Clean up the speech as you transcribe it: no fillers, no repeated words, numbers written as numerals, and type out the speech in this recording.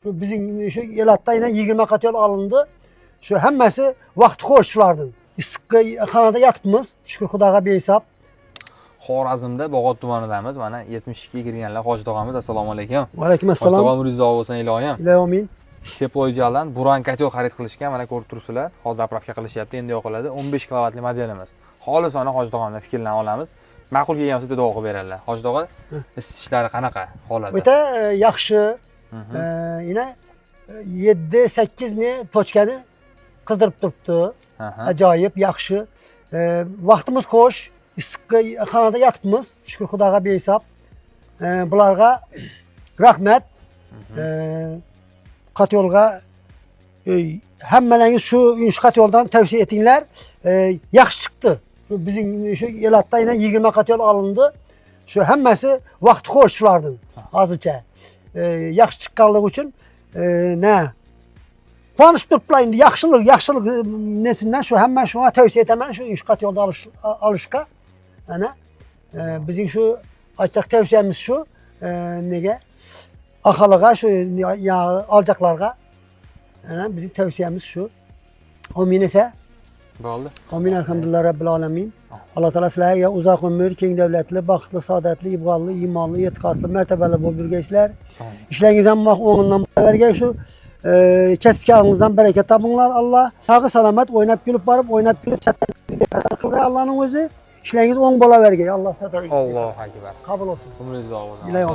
Şu bizim şu Elat'ta yine 20 kat yol alındı. Şu hemmesi vakti koşulardı. İstiqqa kanada yatmız. Şükür Xudoga behesab. Xorazmda Bog'ot tumanidamiz. Mana 72 ga kirganlar Hoji tog'amiz. Assalomu alaykum. Va alaykum Hoji assalom. tog'am rizo bo'lsin ilohim. Iloyim. Teployjaldan Buran kotel xarid qilishgan. Mana ko'rib turibsizlar. Hozir zapravka qilishyapti. Endi yoqiladi. 15 kilovatli modelimiz. Xolisona Hoji tog'amdan fikrlan olamiz. Ma'qul kelgan bo'lsa duo qilib beradilar. Hoji tog'a isitishlari qanaqa holati? O'ta yaxshi. Yine 7-8 ming tochkani qizdirib turibdi. Ajoyib, yaxshi. Vaqtimiz xo'sh. İstiqqa kanada yatibmiz. Şükür Xudoga behesab. Bularga rahmat. Qatyolga hammalaringiz shu qatyoldan tavsiya etinglar. Yaxshi chiqdi. Şu bizim şu Elat'ta yine 20 qatyol alındı. Şu hammasi vaqti xo'sh shulardan hozircha. Yaxshi chiqqanligi uchun ne? Quvonib turiblar endi yaxshilik nesinden şu hamma shunga tavsiya etaman shu qatyolda olishga. Ana bizim şu açık tavsiyemiz şu nega ahaliga şu alacaklarga ana bizim tavsiyemiz şu. Amin esa. Bo'ldi. Amin elhamdülillah Rabbil alamin. Allah Teala sizlarga uzoq umr, keng davlatli, baxtli, saodatli, ibg'onli, iymonli, e'tiqodli, martabali bo'lib yurgaysizlar. İşleriniz ham o'ng'indan bo'larga shu kasb-koringizdan baraka topinglar. Allah sog'i salomat o'ynab kulib borib, o'ynab kulib qilgan Allohning o'zi. İşleriniz o'ng bo'lavergay. Allah sizlarga Allohu akbar. qabul olsun. Umringiz uzoq bo'lsin. Iloyim.